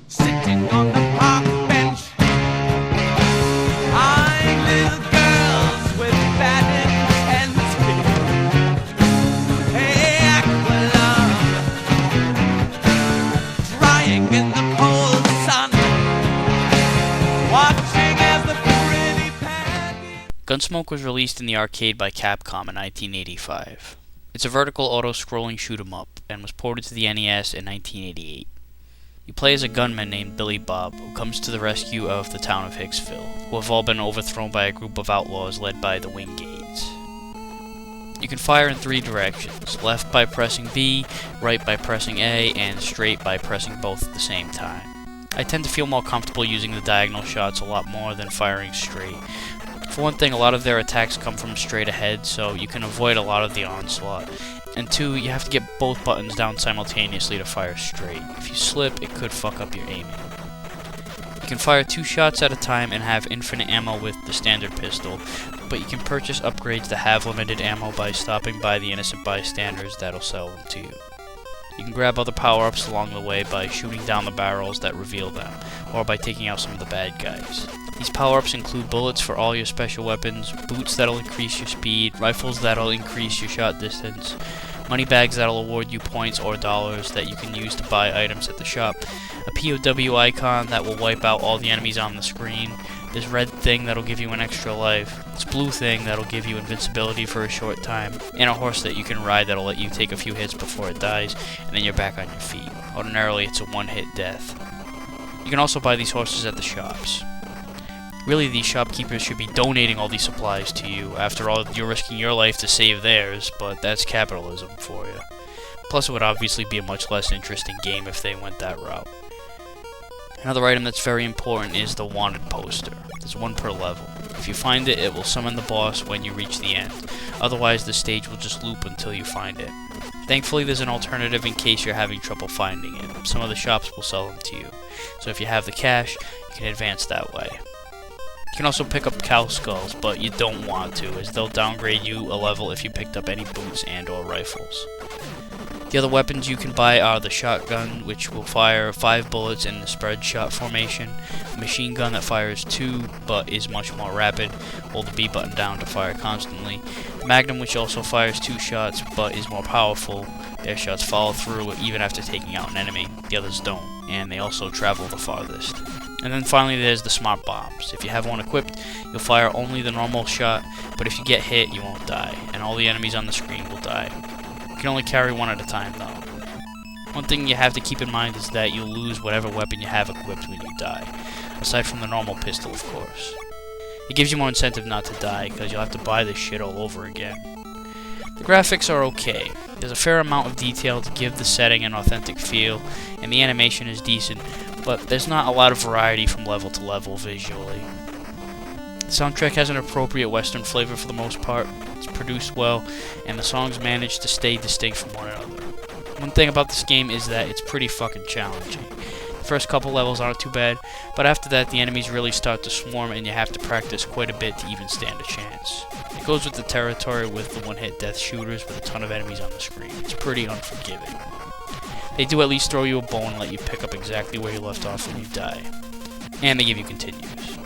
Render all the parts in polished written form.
Sitting on the park bench, eyeing little girls with bad intensity. Hey, Aqualung, drying in the cold sun, watching as the pretty Peggy. Gun.Smoke was released in the arcade by Capcom in 1985. It's a vertical auto-scrolling shoot-'em-up and was ported to the NES in 1988. You play as a gunman named Billy Bob, who comes to the rescue of the town of Hicksville, who have all been overthrown by a group of outlaws led by the Wingades. You can fire in 3 directions: left by pressing B, right by pressing A, and straight by pressing both at the same time. I tend to feel more comfortable using the diagonal shots a lot more than firing straight. For one thing, a lot of their attacks come from straight ahead, so you can avoid a lot of the onslaught. And 2, you have to get both buttons down simultaneously to fire straight. If you slip, it could fuck up your aiming. You can fire 2 shots at a time and have infinite ammo with the standard pistol, but you can purchase upgrades that have limited ammo by stopping by the innocent bystanders that'll sell them to you. You can grab other power-ups along the way by shooting down the barrels that reveal them, or by taking out some of the bad guys. These power-ups include bullets for all your special weapons, boots that'll increase your speed, rifles that'll increase your shot distance, money bags that'll award you points or dollars that you can use to buy items at the shop, a POW icon that will wipe out all the enemies on the screen, this red thing that'll give you an extra life, this blue thing that'll give you invincibility for a short time, and a horse that you can ride that'll let you take a few hits before it dies, and then you're back on your feet. Ordinarily, it's a one-hit death. You can also buy these horses at the shops. Really, these shopkeepers should be donating all these supplies to you. After all, you're risking your life to save theirs, but that's capitalism for you. Plus, it would obviously be a much less interesting game if they went that route. Another item that's very important is the wanted poster. There's 1 per level. If you find it, it will summon the boss when you reach the end. Otherwise, the stage will just loop until you find it. Thankfully, there's an alternative in case you're having trouble finding it. Some of the shops will sell them to you. So if you have the cash, you can advance that way. You can also pick up cow skulls, but you don't want to, as they'll downgrade you a level if you picked up any boots and or rifles. The other weapons you can buy are the shotgun, which will fire 5 bullets in the spread shot formation, a machine gun that fires 2 but is much more rapid, hold the B button down to fire constantly, the magnum, which also fires 2 shots but is more powerful. Their shots follow through even after taking out an enemy, the others don't, and they also travel the farthest. And then finally there's the smart bombs. If you have one equipped, you'll fire only the normal shot, but if you get hit, you won't die, and all the enemies on the screen will die. You can only carry 1 at a time though. One thing you have to keep in mind is that you'll lose whatever weapon you have equipped when you die, aside from the normal pistol, of course. It gives you more incentive not to die, because you'll have to buy this shit all over again. The graphics are okay. There's a fair amount of detail to give the setting an authentic feel, and the animation is decent, but there's not a lot of variety from level to level visually. The soundtrack has an appropriate Western flavor for the most part, it's produced well, and the songs manage to stay distinct from one another. One thing about this game is that it's pretty fucking challenging. The first couple levels aren't too bad, but after that the enemies really start to swarm and you have to practice quite a bit to even stand a chance. It goes with the territory with the one-hit death shooters with a ton of enemies on the screen. It's pretty unforgiving. They do at least throw you a bone and let you pick up exactly where you left off when you die. And they give you continues.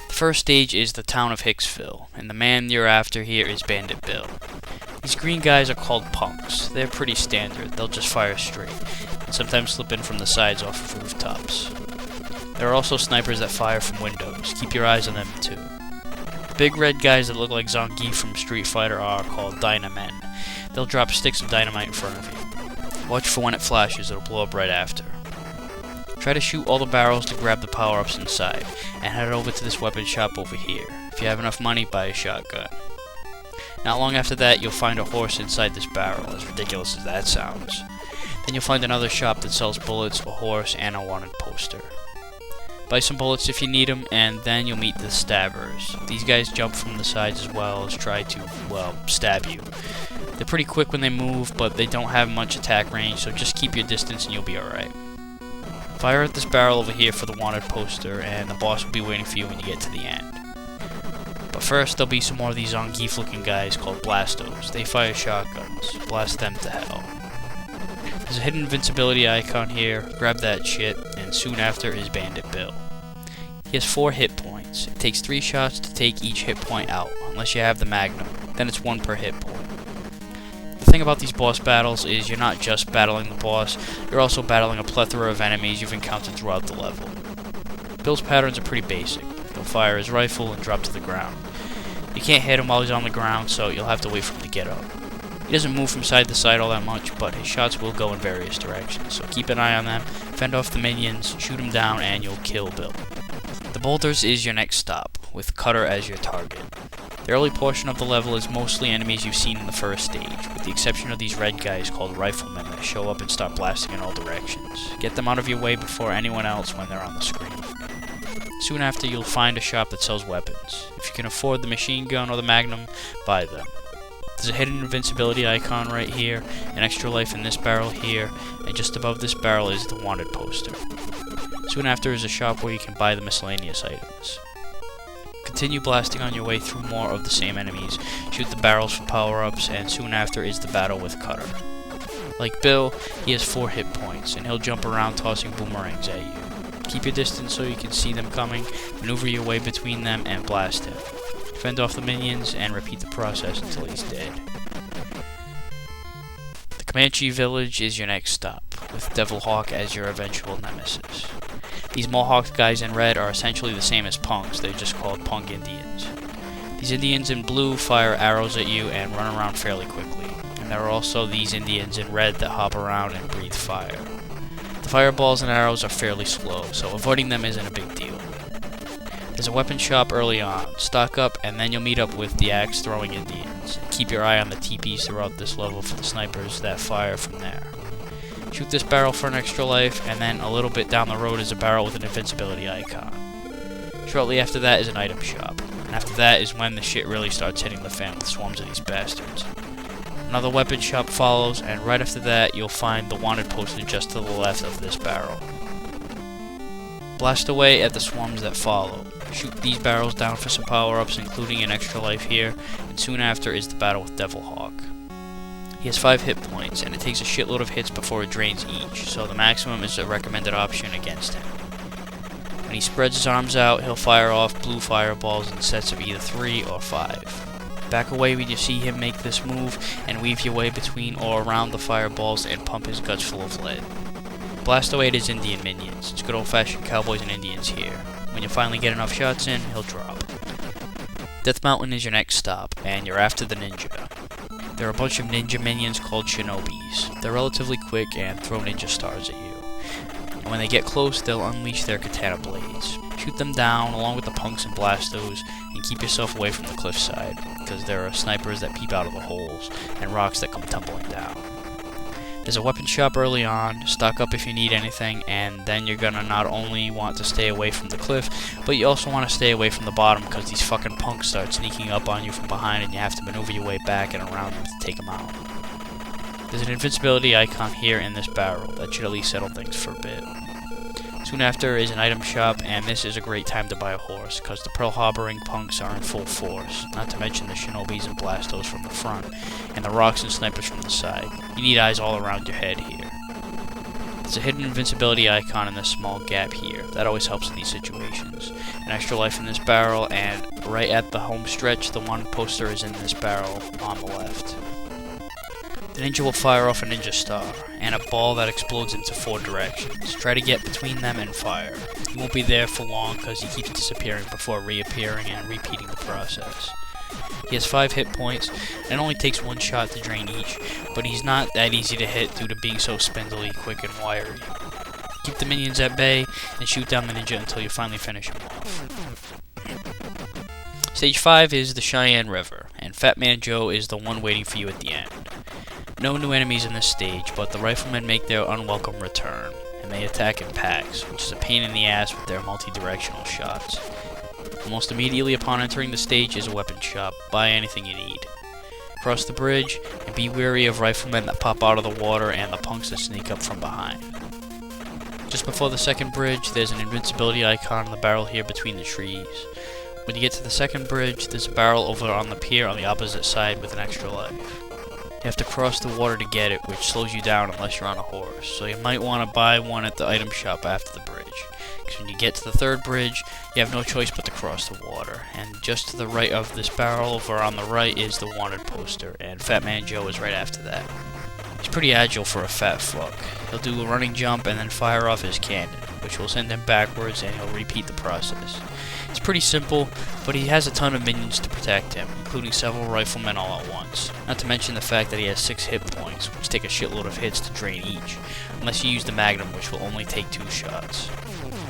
The first stage is the town of Hicksville, and the man you're after here is Bandit Bill. These green guys are called punks. They're pretty standard, they'll just fire straight, and sometimes slip in from the sides off of rooftops. There are also snipers that fire from windows. Keep your eyes on them too. The big red guys that look like Zangief from Street Fighter are called Dynamen. They'll drop sticks of dynamite in front of you. Watch for when it flashes, it'll blow up right after. Try to shoot all the barrels to grab the power-ups inside, and head over to this weapon shop over here. If you have enough money, buy a shotgun. Not long after that, you'll find a horse inside this barrel, as ridiculous as that sounds. Then you'll find another shop that sells bullets, a horse, and a wanted poster. Buy some bullets if you need them, and then you'll meet the stabbers. These guys jump from the sides as well as try to, well, stab you. They're pretty quick when they move, but they don't have much attack range, so just keep your distance and you'll be alright. Fire at this barrel over here for the wanted poster, and the boss will be waiting for you when you get to the end. But But first, there'll be some more of these Zangief looking guys called Blastos. They fire shotguns. Blast them to hell. There's a hidden invincibility icon here. Grab that shit, and soon after is Bandit Bill. He has 4 hit points. It takes 3 shots to take each hit point out, unless you have the Magnum. Then it's 1 per hit point. The thing about these boss battles is you're not just battling the boss, you're also battling a plethora of enemies you've encountered throughout the level. Bill's patterns are pretty basic. He'll fire his rifle and drop to the ground. You can't hit him while he's on the ground, so you'll have to wait for him to get up. He doesn't move from side to side all that much, but his shots will go in various directions, so keep an eye on them, fend off the minions, shoot them down, and you'll kill Bill. The Boulters is your next stop, with Cutter as your target. The early portion of the level is mostly enemies you've seen in the first stage, with the exception of these red guys called Riflemen that show up and start blasting in all directions. Get them out of your way before anyone else when they're on the screen. Soon after, you'll find a shop that sells weapons. If you can afford the machine gun or the Magnum, buy them. There's a hidden invincibility icon right here, an extra life in this barrel here, and just above this barrel is the wanted poster. Soon after is a shop where you can buy the miscellaneous items. Continue blasting on your way through more of the same enemies, shoot the barrels for power-ups, and soon after is the battle with Cutter. Like Bill, he has 4 hit points, and he'll jump around tossing boomerangs at you. Keep your distance so you can see them coming, maneuver your way between them, and blast him. Fend off the minions, and repeat the process until he's dead. The Comanche Village is your next stop, with Devil Hawk as your eventual nemesis. These Mohawk guys in red are essentially the same as punks, they're just called punk Indians. These Indians in blue fire arrows at you and run around fairly quickly, and there are also these Indians in red that hop around and breathe fire. The fireballs and arrows are fairly slow, so avoiding them isn't a big deal. There's a weapon shop early on, stock up, and then you'll meet up with the axe-throwing Indians. Keep your eye on the teepees throughout this level for the snipers that fire from there. Shoot this barrel for an extra life, and then a little bit down the road is a barrel with an invincibility icon. Shortly after that is an item shop, and after that is when the shit really starts hitting the fan with swarms of these bastards. Another weapon shop follows, and right after that you'll find the wanted poster just to the left of this barrel. Blast away at the swarms that follow. Shoot these barrels down for some power-ups, including an extra life here, and soon after is the battle with Devil Hawk. He has 5 hit points, and it takes a shitload of hits before it drains each, so the maximum is a recommended option against him. When he spreads his arms out, he'll fire off blue fireballs in sets of either 3 or 5. Back away when you see him make this move, and weave your way between or around the fireballs and pump his guts full of lead. Blast away at his Indian minions. It's good old-fashioned cowboys and Indians here. When you finally get enough shots in, he'll drop. Death Mountain is your next stop, and you're after the ninja. There are a bunch of ninja minions called shinobis. They're relatively quick and throw ninja stars at you. And when they get close, they'll unleash their katana blades. Shoot them down along with the punks and blastos, and keep yourself away from the cliffside, because there are snipers that peep out of the holes, and rocks that come tumbling down. There's a weapon shop early on, stock up if you need anything, and then you're gonna not only want to stay away from the cliff, but you also want to stay away from the bottom because these fucking punks start sneaking up on you from behind and you have to maneuver your way back and around them to take them out. There's an invincibility icon here in this barrel that should at least settle things for a bit. Soon after is an item shop, and this is a great time to buy a horse, because the Pearl Harboring punks are in full force, not to mention the shinobis and blastos from the front, and the rocks and snipers from the side. You need eyes all around your head here. There's a hidden invincibility icon in this small gap here, that always helps in these situations. An extra life in this barrel, and right at the home stretch, the wanted poster is in this barrel on the left. The ninja will fire off a ninja star, and a ball that explodes into 4 directions. Try to get between them and fire. He won't be there for long because he keeps disappearing before reappearing and repeating the process. He has 5 hit points, and it only takes 1 shot to drain each, but he's not that easy to hit due to being so spindly, quick, and wiry. Keep the minions at bay, and shoot down the ninja until you finally finish him off. Stage 5 is the Cheyenne River, and Fat Man Joe is the one waiting for you at the end. No new enemies in this stage, but the riflemen make their unwelcome return, and they attack in packs, which is a pain in the ass with their multi-directional shots. Almost immediately upon entering the stage is a weapon shop. Buy anything you need. Cross the bridge, and be wary of riflemen that pop out of the water and the punks that sneak up from behind. Just before the second bridge, there's an invincibility icon on the barrel here between the trees. When you get to the second bridge, there's a barrel over on the pier on the opposite side with an extra life. You have to cross the water to get it, which slows you down unless you're on a horse, so you might want to buy one at the item shop after the bridge. Because when you get to the third bridge, you have no choice but to cross the water, and just to the right of this barrel over on the right is the wanted poster, and Fat Man Joe is right after that. He's pretty agile for a fat fuck. He'll do a running jump and then fire off his cannon, which will send him backwards, and he'll repeat the process. It's pretty simple, but he has a ton of minions to protect him, including several riflemen all at once. Not to mention the fact that he has 6 hit points, which take a shitload of hits to drain each, unless you use the Magnum, which will only take 2 shots.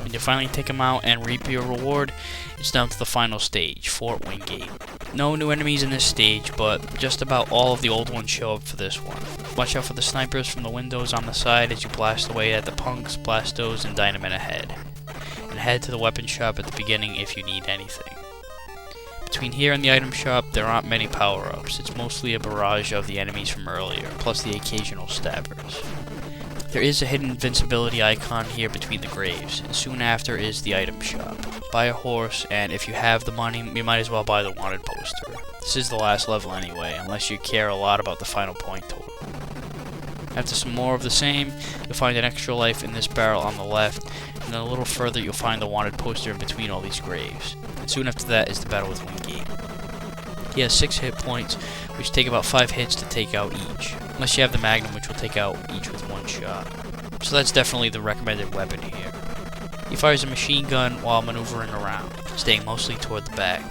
When you finally take him out and reap your reward, it's down to the final stage, Fort Wingate. No new enemies in this stage, but just about all of the old ones show up for this one. Watch out for the snipers from the windows on the side as you blast away at the punks, blastos, and dynamite ahead. And head to the weapon shop at the beginning if you need anything. Between here and the item shop, there aren't many power-ups. It's mostly a barrage of the enemies from earlier, plus the occasional stabbers. There is a hidden invincibility icon here between the graves, and soon after is the item shop. Buy a horse, and if you have the money, you might as well buy the wanted poster. This is the last level anyway, unless you care a lot about the final point total. After some more of the same, you'll find an extra life in this barrel on the left, and then a little further you'll find the wanted poster in between all these graves. And soon after that is the battle with Wingate. He has 6 hit points, which take about 5 hits to take out each, unless you have the Magnum, which will take out each with 1 shot. So that's definitely the recommended weapon here. He fires a machine gun while maneuvering around, staying mostly toward the back.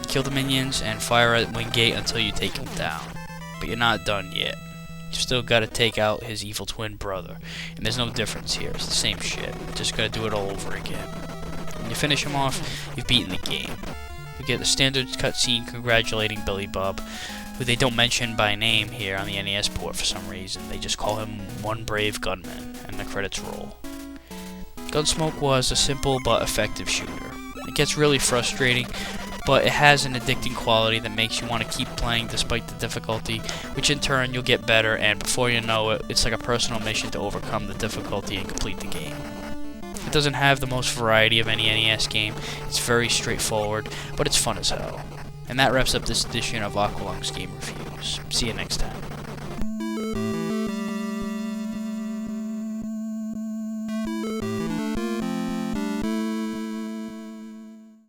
Kill the minions and fire at Wingate until you take him down. But you're not done yet. You've still got to take out his evil twin brother, and there's no difference here, it's the same shit, just gotta do it all over again. When you finish him off, you've beaten the game. You get a standard cutscene congratulating Billy Bob, who they don't mention by name here on the NES port for some reason, they just call him One Brave Gunman, and the credits roll. Gun.Smoke was a simple but effective shooter. It gets really frustrating, but it has an addicting quality that makes you want to keep playing despite the difficulty, which in turn you'll get better, and before you know it, it's like a personal mission to overcome the difficulty and complete the game. It doesn't have the most variety of any NES game, it's very straightforward, but it's fun as hell. And that wraps up this edition of Aqualung's Game Reviews. See you next time.